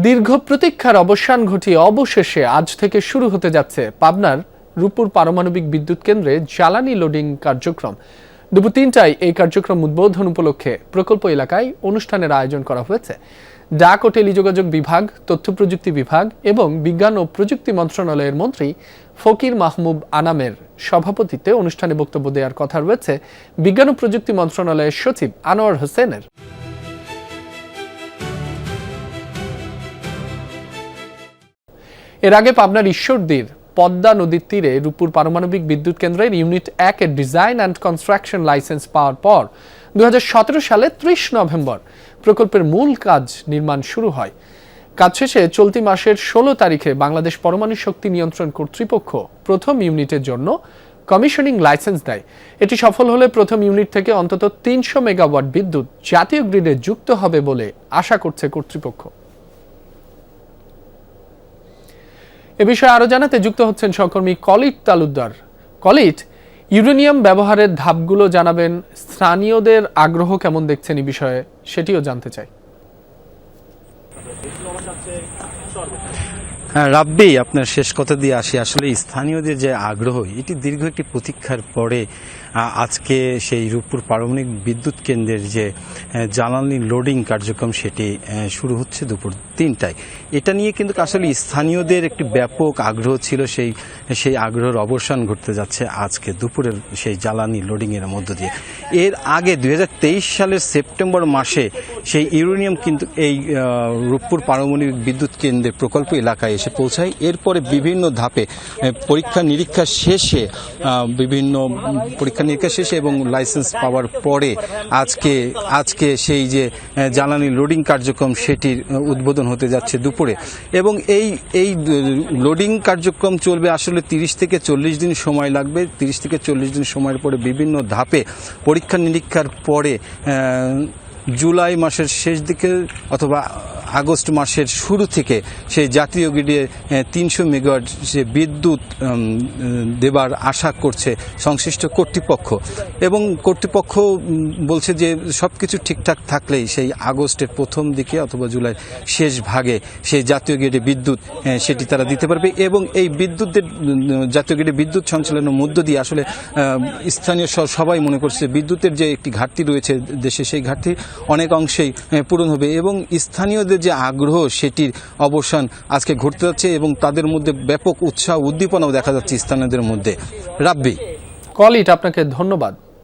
দীর্ঘ প্রতীক্ষার অবসান ঘটিয়ে অবশেষে আজ থেকে শুরু হতে যাচ্ছে পাবনার রূপপুর পারমাণবিক বিদ্যুৎ কেন্দ্রে জ্বালানি লোডিং কার্যক্রম। দুপুর ৩টায় এই কার্যক্রম উদ্বোধন উপলক্ষে প্রকল্প এলাকায় অনুষ্ঠানের আয়োজন করা হয়েছে। ডাক ও টেলিযোগাযোগ বিভাগ, তথ্য প্রযুক্তি বিভাগ এবং বিজ্ঞান ও প্রযুক্তি মন্ত্রণালয়ের মন্ত্রী ফকির মাহমুদ আনামের সভাপতিত্বে অনুষ্ঠানে বক্তব্য দেওয়ার কথা রয়েছে বিজ্ঞান ও প্রযুক্তি মন্ত্রণালয়ের সচিব আনোয়ার হোসেনের। এর আগে পাবনার ঈশ্বরদীর পদ্মা নদীর তীরে রূপপুর পারমাণবিক বিদ্যুৎ কেন্দ্রের ইউনিট ১ এর ডিজাইন অ্যান্ড কনস্ট্রাকশন লাইসেন্স পাওয়ার পর ২০১৭ সালে ৩০ নভেম্বর প্রকল্পের মূল কাজ নির্মাণ শুরু হয়। কাজ শেষে চলতি মাসের ১৬ তারিখে বাংলাদেশ পরমাণু শক্তি নিয়ন্ত্রণ কর্তৃপক্ষ প্রথম ইউনিটের জন্য কমিশনিং লাইসেন্স দেয়। এটি সফল হলে প্রথম ইউনিট থেকে অন্তত ৩০০ মেগাওয়াট বিদ্যুৎ জাতীয় গ্রিডে যুক্ত হবে বলে আশা করছে কর্তৃপক্ষ। এ বিষয়ে আরো জানাতে যুক্ত হচ্ছেন সহকর্মী কলিট তালুকদার। কলিট, ইউরেনিয়াম ব্যবহারের ধাপগুলো জানাবেন, স্থানীয়দের আগ্রহ কেমন দেখছেন এই বিষয়ে সেটিও জানতে চাই। হ্যাঁ রাব্বি, আপনার শেষ কথা দিয়ে আসি। আসলে স্থানীয়দের যে আগ্রহ, এটি দীর্ঘ একটি প্রতীক্ষার পরে আজকে সেই রূপপুর পারমাণবিক বিদ্যুৎ কেন্দ্রের যে জ্বালানি লোডিং কার্যক্রম সেটি শুরু হচ্ছে দুপুর ৩টায়। এটা নিয়ে কিন্তু আসলে স্থানীয়দের একটি ব্যাপক আগ্রহ ছিল। সেই আগ্রহের অবসান ঘটতে যাচ্ছে আজকে দুপুরের সেই জ্বালানি লোডিংয়ের মধ্য দিয়ে। এর আগে ২০২৩ সালের সেপ্টেম্বর মাসে সেই ইউরেনিয়াম কিন্তু এই রূপপুর পারমাণবিক বিদ্যুৎ কেন্দ্রের প্রকল্প এলাকায় এসে পৌঁছায়। এরপরে বিভিন্ন ধাপে পরীক্ষা নিরীক্ষা শেষে এবং লাইসেন্স পাওয়ার পরে আজকে সেই যে জ্বালানি লোডিং কার্যক্রম সেটির উদ্বোধন হতে যাচ্ছে দুপুরে। এবং এই লোডিং কার্যক্রম চলবে আসলে ৩০ থেকে ৪০ দিন সময় লাগবে। ৩০ থেকে ৪০ দিন সময়ের পরে বিভিন্ন ধাপে পরীক্ষা নিরীক্ষার পরে জুলাই মাসের শেষ দিকে অথবা আগস্ট মাসের শুরু থেকে সেই জাতীয় গ্রিডে ৩০০ মেগাওয়াট যে বিদ্যুৎ দেবার আশা করছে সংশ্লিষ্ট কর্তৃপক্ষ। এবং কর্তৃপক্ষ বলছে যে সবকিছু ঠিকঠাক থাকলেই সেই আগস্টের প্রথম দিকে অথবা জুলাইয়ের শেষ ভাগে সেই জাতীয় গ্রিডে বিদ্যুৎ সেটি তারা দিতে পারবে। এবং এই বিদ্যুতের জাতীয় গ্রিডে বিদ্যুৎ সঞ্চালনের মধ্য দিয়ে আসলে স্থানীয় সবাই মনে করছে বিদ্যুতের যে একটি ঘাটতি রয়েছে দেশে, সেই ঘাটতি অনেক অংশেই পূরণ হবে। এবং স্থানীয়দের যে আগ্রহ সেটির অবসান আজকে ঘটতে যাচ্ছে এবং তাদের মধ্যে ব্যাপক উৎসাহ উদ্দীপনাও দেখা যাচ্ছে স্থানীয়দের মধ্যে। রাব্বি, কলিট, আপনাকে ধন্যবাদ।